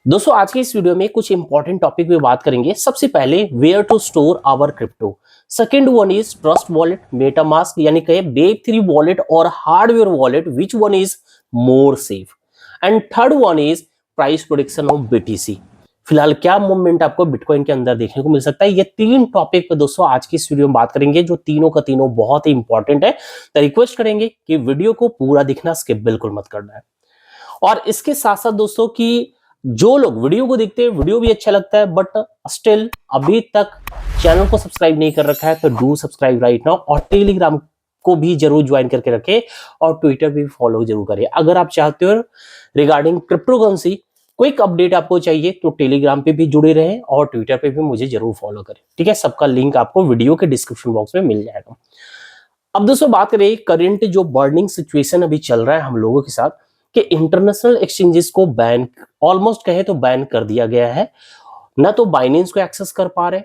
दोस्तों आज की इस वीडियो में कुछ इंपॉर्टेंट टॉपिक पे बात करेंगे। सबसे पहले where to store our crypto, second one is trust wallet, MetaMask यानी कहे वेब3 वॉलेट और hardware wallet, which one is more safe, and third one is price prediction of BTC. फिलहाल क्या मूवमेंट आपको बिटकॉइन के अंदर देखने को मिल सकता है, ये तीन टॉपिक पे दोस्तों आज की इस वीडियो में बात करेंगे, जो तीनों का तीनों बहुत ही इंपॉर्टेंट है। तो रिक्वेस्ट करेंगे कि वीडियो को पूरा दिखना, स्किप बिल्कुल मत करना है। और इसके साथ साथ दोस्तों कि जो लोग वीडियो को देखते हैं, वीडियो भी अच्छा लगता है, बट स्टिल अभी तक चैनल को सब्सक्राइब नहीं कर रखा है, तो डू सब्सक्राइब राइट नाउ। और टेलीग्राम को भी जरूर ज्वाइन करके रखें और ट्विटर भी फॉलो जरूर करें। अगर आप चाहते हो regarding crypto currency quick update आपको चाहिए तो टेलीग्राम पे भी जुड़े रहें और ट्विटर पे भी मुझे जरूर फॉलो करें। ठीक है, सबका लिंक आपको वीडियो के डिस्क्रिप्शन बॉक्स में मिल जाएगा। अब दोस्तों बात करें करंट जो बर्निंग सिचुएशन अभी चल रहा है हम लोगों के साथ, कि इंटरनेशनल एक्सचेंजेस को बैन, ऑलमोस्ट कहे तो बैन कर दिया गया है। ना तो बाइनेंस को एक्सेस कर पा रहे,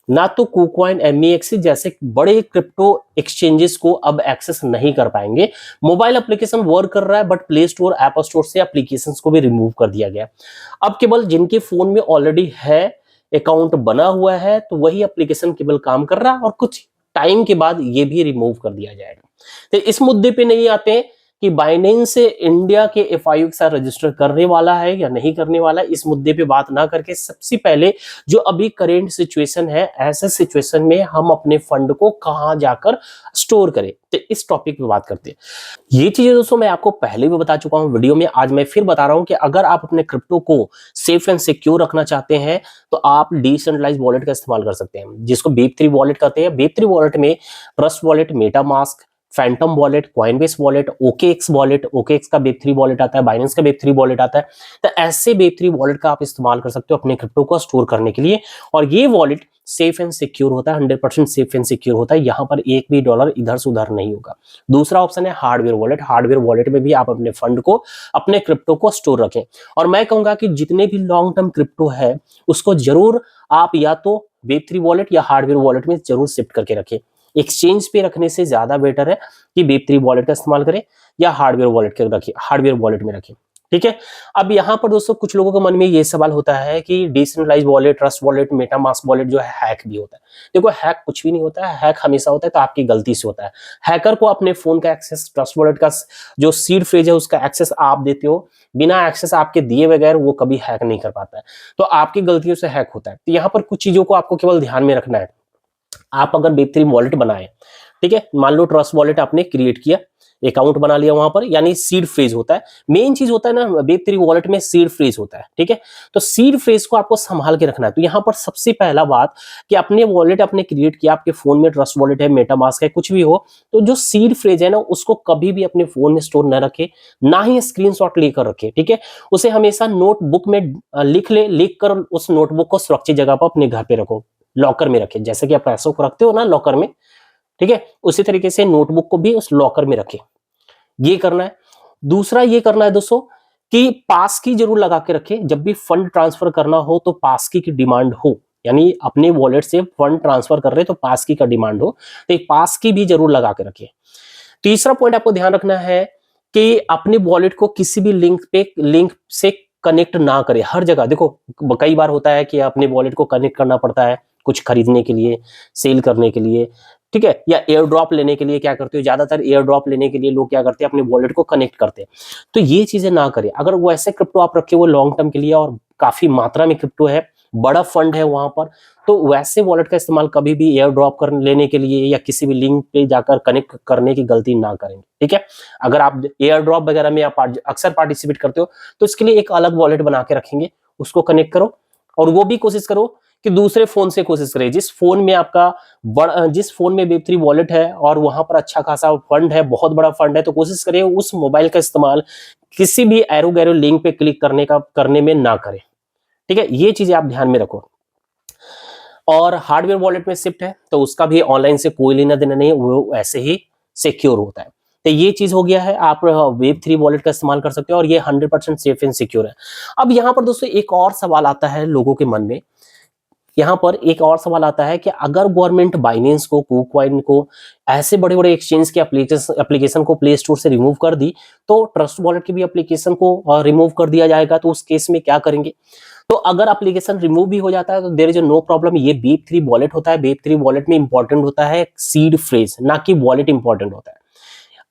ना तो कुकॉइन, MEX जैसे बड़े क्रिप्टो एक्सचेंजेस को अब एक्सेस नहीं कर पाएंगे। मोबाइल एप्लीकेशन वर्क कर रहा है, but play store, app store से एप्लीकेशंस को भी रिमूव कर दिया गया। अब केवल जिनके फोन में ऑलरेडी है, अकाउंट बना हुआ है, तो वही एप्लीकेशन केवल काम कर रहा है, और कुछ टाइम के बाद ये भी रिमूव कर दिया जाएगा। तो इस मुद्दे पे नहीं आते हैं कि बाइनेंस से इंडिया के FIU के साथ रजिस्टर करने वाला है या नहीं करने वाला है। इस मुद्दे पे बात ना करके सबसे पहले जो अभी करेंट सिचुएशन है, ऐसे सिचुएशन में हम अपने फंड को कहां जाकर स्टोर करें, तो इस टॉपिक पे बात करते हैं। ये चीजें दोस्तों मैं आपको पहले भी बता चुका हूं वीडियो में, आज मैं फिर बता रहा हूं कि अगर आप अपने क्रिप्टो को सेफ एंड सिक्योर रखना चाहते हैं तो आप डिसेंट्रलाइज्ड वॉलेट का इस्तेमाल कर सकते हैं, जिसको वेब3 वॉलेट कहते हैं। वेब3 वॉलेट में trust wallet, MetaMask, Phantom wallet, Coinbase wallet, OKX wallet, OKX का वेब3 वॉलेट आता है, बाइनेंस का वेब3 वॉलेट आता है। तो ऐसे वेब3 वॉलेट का आप इस्तेमाल कर सकते हो अपने क्रिप्टो को स्टोर करने के लिए, और ये वॉलेट सेफ एंड सिक्योर होता है, 100% सेफ एंड सिक्योर होता है। यहां पर एक भी डॉलर इधर से उधर नहीं होगा। दूसरा ऑप्शन है हार्डवेयर वॉलेट। हार्डवेयर वॉलेट में भी आप अपने फंड को, अपने क्रिप्टो को स्टोर रखें। और मैं कहूंगा कि जितने भी लॉन्ग टर्म क्रिप्टो है उसको जरूर आप या तो वेब3 वॉलेट या हार्डवेयर वॉलेट में जरूर शिफ्ट करके रखें। एक्सचेंज पे रखने से ज्यादा बेटर है कि वेब3 वॉलेट का इस्तेमाल करें या हार्डवेयर वॉलेट के रखें, हार्डवेयर वॉलेट में रखें। ठीक है। अब यहां पर दोस्तों कुछ लोगों के मन में ये सवाल होता है कि decentralise wallet, trust wallet, MetaMask wallet जो है हैक भी होता है। देखो, हैक कुछ भी नहीं होता है, हैक हमेशा होता है तो आपकी गलती से होता है। हैकर को अपने फोन का एक्सेस, ट्रस्ट वॉलेट का जो सीड फ्रेज है उसका एक्सेस आप देते हो, बिना एक्सेस आपके दिए बगैर वो कभी हैक नहीं कर पाता है, तो आपकी गलतियों से हैक होता है। तो यहाँ पर कुछ चीजों को आपको केवल ध्यान में रखना है। आप अगर वेब3 वॉलेट बनाए, ठीक है, मान लो ट्रस्ट वॉलेट आपने क्रिएट किया, अकाउंट बना लिया वहां पर, यानी सीड फ्रेज होता है, मेन चीज होता है ना वेब3 वॉलेट में, सीड फ्रेज होता है। ठीक है, तो सीड फ्रेज को आपको संभाल के रखना है। तो यहां पर सबसे पहला बात कि अपने वॉलेट आपने क्रिएट किया, आपके फोन में ट्रस्ट वॉलेट है, मेटामास्क है, कुछ भी हो, तो जो सीड फ्रेज है ना उसको कभी भी अपने फोन में स्टोर न रखे, ना ही स्क्रीनशॉट लेकर रखे। ठीक है, उसे हमेशा नोटबुक में लिख ले, लिख कर उस नोटबुक को सुरक्षित जगह पर अपने घर पे रखो, लॉकर में रखे, जैसे कि आप पैसों को रखते हो ना लॉकर में। ठीक है, उसी तरीके से नोटबुक को भी उस लॉकर में रखें, ये करना है। दूसरा ये करना है दोस्तों कि पास की जरूर लगा के रखें। जब भी फंड ट्रांसफर करना हो तो पास की डिमांड हो, यानी अपने वॉलेट से फंड ट्रांसफर कर रहे तो पास की का डिमांड हो, तो एक पास की भी जरूर लगा के रखें। तीसरा पॉइंट आपको ध्यान रखना है कि अपने वॉलेट को किसी भी लिंक से कनेक्ट ना करें। हर जगह देखो, कई बार होता है कि अपने वॉलेट को कनेक्ट करना पड़ता है कुछ खरीदने के लिए, सेल करने के लिए, ठीक है, या एयर ड्रॉप लेने के लिए। क्या करते हो, ज्यादातर एयर ड्रॉप लेने के लिए लोग क्या करते हैं, अपने वॉलेट को कनेक्ट करते हैं। तो ये चीजें ना करें। अगर वो ऐसे क्रिप्टो आप रखे वो लॉन्ग टर्म के लिए और काफी मात्रा में क्रिप्टो है, बड़ा फंड है वहां पर, तो वैसे वॉलेट का इस्तेमाल कभी भी एयर ड्रॉप कर लेने के लिए या किसी भी लिंक पे जाकर कनेक्ट करने की गलती ना करेंगे। ठीक है, अगर आप एयर ड्रॉप वगैरह में आप अक्सर पार्टिसिपेट करते हो तो इसके लिए एक अलग वॉलेट बना के रखेंगे, उसको कनेक्ट करो। और वो भी कोशिश करो कि दूसरे फोन से कोशिश करें, जिस फोन में आपका जिस फोन में वेब3 वॉलेट है और वहां पर अच्छा खासा फंड है, बहुत बड़ा फंड है, तो कोशिश करें उस मोबाइल का इस्तेमाल किसी भी एरो गैरो लिंक पे क्लिक करने में ना करें। ठीक है, ये चीजें आप ध्यान में रखो। और हार्डवेयर वॉलेट में शिफ्ट है तो उसका भी ऑनलाइन से कोई लेना देना नहीं, वो ऐसे ही सिक्योर होता है। तो ये चीज हो गया है, आप वेब3 वॉलेट का इस्तेमाल कर सकते हो और ये 100% सेफ एंड सिक्योर है। अब यहाँ पर दोस्तों एक और सवाल आता है लोगों के मन में यहाँ पर एक और सवाल आता है कि अगर गवर्नमेंट बाइनेंस को, KuCoin को, ऐसे बड़े बड़े एक्सचेंज के एप्लीकेशन को प्ले स्टोर से रिमूव कर दी, तो ट्रस्ट वॉलेट की भी एप्लीकेशन को रिमूव कर दिया जाएगा, तो उस केस में क्या करेंगे? तो अगर एप्लीकेशन रिमूव भी हो जाता है तो देयर इज नो प्रॉब्लम। ये BEP3 वॉलेट होता है। BEP3 वॉलेट में इंपॉर्टेंट होता है सीड फ्रेज, ना कि वॉलेट इंपॉर्टेंट होता है।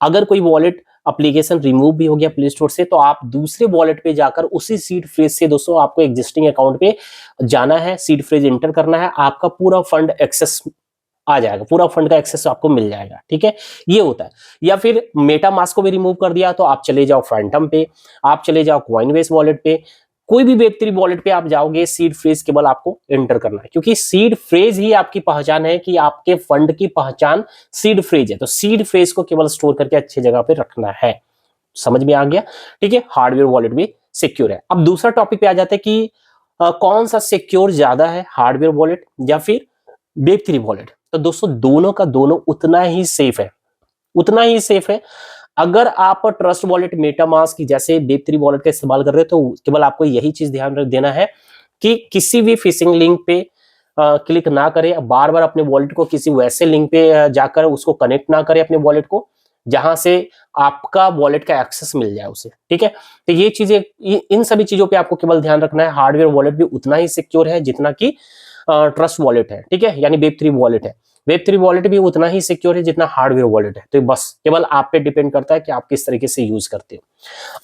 अगर कोई वॉलेट एप्लीकेशन रिमूव भी हो गया प्ले स्टोर से, तो आप दूसरे वॉलेट पे जाकर उसी सीड फ्रेज से दोस्तों आपको एग्जिस्टिंग अकाउंट पे जाना है, सीड फ्रेज एंटर करना है, आपका पूरा फंड एक्सेस आ जाएगा, पूरा फंड का एक्सेस आपको मिल जाएगा। ठीक है, ये होता है। या फिर मेटामास्क को भी रिमूव कर दिया तो आप चले जाओ फैंटम पे, आप चले जाओ कॉइनबेस वॉलेट पे, कोई भी वेब3 वॉलेट पे आप जाओगे, सीड फ्रेज केवल आपको एंटर करना है, क्योंकि सीड फ्रेज ही आपकी पहचान है कि आपके फंड की पहचान सीड फ्रेज है। तो सीड फ्रेज को केवल स्टोर करके अच्छी जगह पे रखना है। समझ में आ गया? ठीक है, हार्डवेयर वॉलेट भी सिक्योर है। अब दूसरा टॉपिक पे आ जाते हैं कि कौन सा सिक्योर ज्यादा है, हार्डवेयर वॉलेट या फिर वेब3 वॉलेट? तो दोस्तों दोनों का दोनों उतना ही सेफ है, उतना ही सेफ है। अगर आप ट्रस्ट वॉलेट, मेटामास्क जैसे वेब3 वॉलेट का इस्तेमाल कर रहे हो, तो केवल आपको यही चीज ध्यान रख देना है कि किसी भी फिशिंग लिंक पे क्लिक ना करें, बार बार अपने वॉलेट को किसी वैसे लिंक पे जाकर उसको कनेक्ट ना करें अपने वॉलेट को जहां से आपका वॉलेट का एक्सेस मिल जाए उसे। ठीक है, तो ये चीजें, इन सभी चीजों पे आपको केवल ध्यान रखना है। हार्डवेयर वॉलेट भी उतना ही सिक्योर है जितना कि ट्रस्ट वॉलेट है। ठीक है, यानी वेब3 वॉलेट है। वेब3 वॉलेट भी उतना ही सिक्योर है जितना हार्डवेयर वॉलेट है। तो बस केवल आप पे डिपेंड करता है कि आप किस तरीके से यूज करते हो।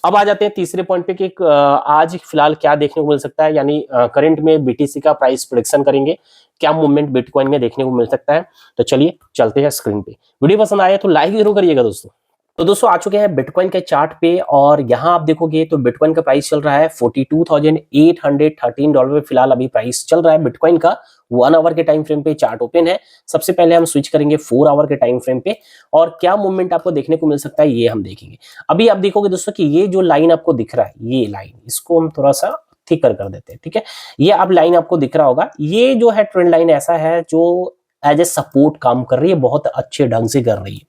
अब आ जाते हैं तीसरे पॉइंट पे कि आज फिलहाल क्या देखने को मिल सकता है, यानी करंट में BTC का प्राइस प्रेडिक्शन करेंगे, क्या मूवमेंट बिटकॉइन में देखने को मिल सकता है। तो चलिए चलते हैं स्क्रीन पे। वीडियो पसंद आए तो लाइक जरूर करिएगा दोस्तों। तो दोस्तों आ चुके हैं बिटकॉइन के चार्ट पे, और यहाँ आप देखोगे तो बिटकॉइन का प्राइस चल रहा है $42,813 पे फिलहाल अभी प्राइस चल रहा है बिटकॉइन का। 1 आवर के टाइम फ्रेम पे चार्ट ओपन है। सबसे पहले हम स्विच करेंगे 4 आवर के टाइम फ्रेम पे, और क्या मूवमेंट आपको देखने को मिल सकता है ये हम देखेंगे। अभी आप देखोगे दोस्तों कि ये जो लाइन आपको दिख रहा है, ये लाइन, इसको हम थोड़ा सा थिकर कर देते हैं। ठीक है, ये अब लाइन आपको दिख रहा होगा, ये जो है ट्रेंड लाइन ऐसा है जो एज ए सपोर्ट काम कर रही है, बहुत अच्छे ढंग से कर रही है।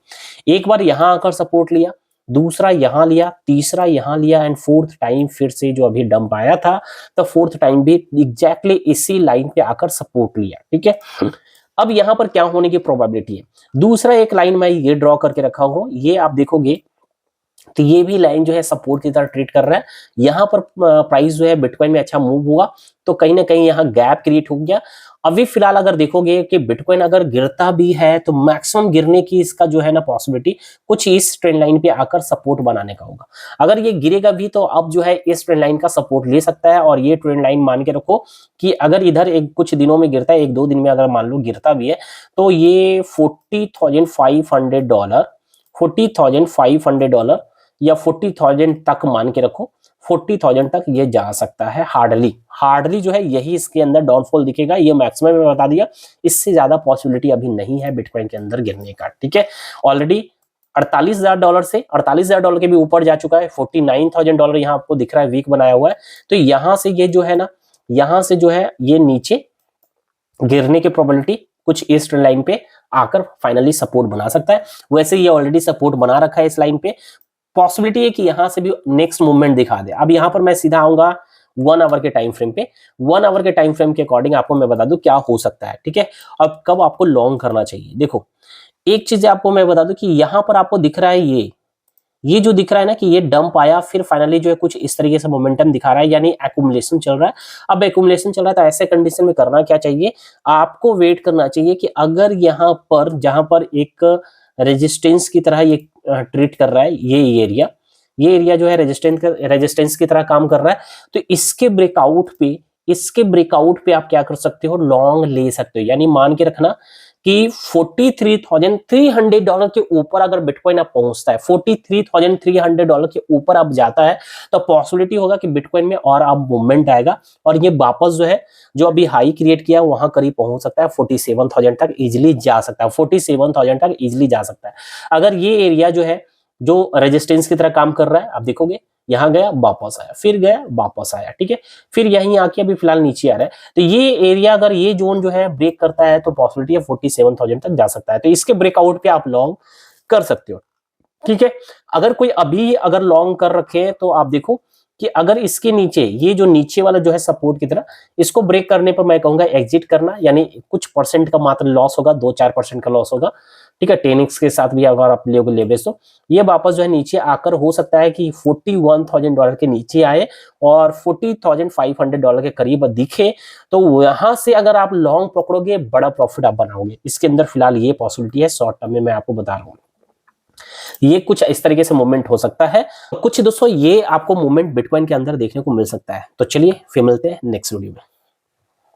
एक बार यहां आकर सपोर्ट लिया, दूसरा यहां लिया, तीसरा यहां लिया, एंड फोर्थ टाइम फिर से जो अभी डंप आया था, तो फोर्थ टाइम भी एग्जैक्टली इसी लाइन पे आकर सपोर्ट लिया। ठीक है, अब यहां पर क्या होने की प्रोबेबिलिटी है? दूसरा एक लाइन मैं ये ड्रॉ करके रखा हूं, ये आप देखोगे तो ये भी लाइन जो है सपोर्ट की तरह ट्रीट कर रहा है। यहां पर प्राइस जो है बिटकॉइन में अच्छा मूव हुआ, तो कहीं ना कहीं यहाँ गैप क्रिएट हो गया। अभी फिलहाल अगर देखोगे कि बिटकॉइन अगर गिरता भी है तो मैक्सिमम गिरने की इसका जो है ना पॉसिबिलिटी कुछ इस ट्रेंड लाइन पे आकर सपोर्ट बनाने का होगा। अगर ये गिरेगा भी तो अब जो है इस ट्रेंड लाइन का सपोर्ट ले सकता है, और ये ट्रेंड लाइन मान के रखो कि अगर इधर एक कुछ दिनों में गिरता है, 1-2 दिन में अगर मान लो गिरता भी है, तो ये $40,500 या 40,000 तक मान के रखो, 40,000 तक ये जा सकता है हार्डली जो है, यही इसके अंदर डाउनफॉल दिखेगा। ये मैक्सिमम में बता दिया, इससे ज्यादा पॉसिबिलिटी अभी नहीं है बिटकॉइन के अंदर गिरने का। ठीक है, ऑलरेडी $48,000 से $48,000 के भी ऊपर जा चुका है। $49,000 यहाँ आपको दिख रहा है, वीक बनाया हुआ है। तो यहां से ये जो है ना, यहां से जो है ये नीचे गिरने की प्रोबेबिलिटी कुछ इस ट्रेंड लाइन पे आकर फाइनली सपोर्ट बना सकता है। वैसे ये ऑलरेडी सपोर्ट बना रखा है इस लाइन पे, पॉसिबिलिटी है कि यहां से भी नेक्स्ट मूवमेंट दिखा दे। अब यहां पर मैं सीधा आऊंगा 1 आवर के टाइम फ्रेम पे। 1 आवर के टाइम फ्रेम के अकॉर्डिंग आपको मैं बता दूं क्या हो सकता है। ठीक है, अब कब आपको लॉन्ग करना चाहिए, देखो एक चीज आपको मैं बता दूं कि यहां पर आपको दिख रहा है, ये जो दिख रहा है ना कि ये डंप आया, फिर फाइनली जो है कुछ इस तरीके से मोमेंटम दिखा रहा है, यानी एक्यूमुलेशन चल रहा है। अब एक्यूमुलेशन चल रहा है तो ऐसे कंडीशन में करना क्या चाहिए, आपको वेट करना चाहिए कि अगर यहाँ पर जहां पर एक रेजिस्टेंस की तरह ये ट्रीट कर रहा है, ये एरिया जो है रेजिस्टेंस की तरह काम कर रहा है, तो इसके ब्रेकआउट पे आप क्या कर सकते हो, लॉन्ग ले सकते हो। यानी मान के रखना कि $43,300 के ऊपर अगर बिटकॉइन आप पहुंचता है, $43,300 के ऊपर आप जाता है, तो पॉसिबिलिटी होगा कि बिटकॉइन में और आप मूवमेंट आएगा, और ये वापस जो है जो अभी हाई क्रिएट किया वहां करीब पहुंच सकता है, 47,000 तक इजिली जा सकता है, 47,000 तक इजिली जा सकता है। अगर ये एरिया जो है जो रेजिस्टेंस की तरह काम कर रहा है, आप देखोगे यहां गया वापस आया, फिर गया वापस आया। ठीक है, फिर यहीं आके अभी फिलहाल नीचे आ रहा है। तो ये एरिया अगर ये जोन जो है ब्रेक करता है तो पॉसिबिलिटी है 47,000 तक जा सकता है। तो इसके ब्रेकआउट पे आप लॉन्ग कर सकते हो। ठीक है, अगर कोई अभी अगर लॉन्ग कर रखे तो आप देखो कि अगर इसके नीचे ये जो नीचे वाला जो है सपोर्ट की तरह, इसको ब्रेक करने पर मैं कहूंगा एग्जिट करना, यानी कुछ परसेंट का मात्र लॉस होगा, 2-4% का लॉस होगा, ठीक है। 10x के साथ भी अगर आप लोगे लेवरेज तो ये वापस जो है नीचे आकर हो सकता है कि $41,000 के नीचे आए और $40,500 के करीब दिखे, तो वहां से अगर आप लॉन्ग पकड़ोगे बड़ा प्रॉफिट आप बनाओगे। इसके अंदर फिलहाल ये पॉसिबिलिटी है शॉर्ट टर्म में, मैं आपको बता रहा हूँ। ये कुछ इस तरीके से मूवमेंट हो सकता है। कुछ दोस्तों ये आपको मूवमेंट बिटकॉइन के अंदर देखने को मिल सकता है। तो चलिए फिर मिलते हैं नेक्स्ट वीडियो में।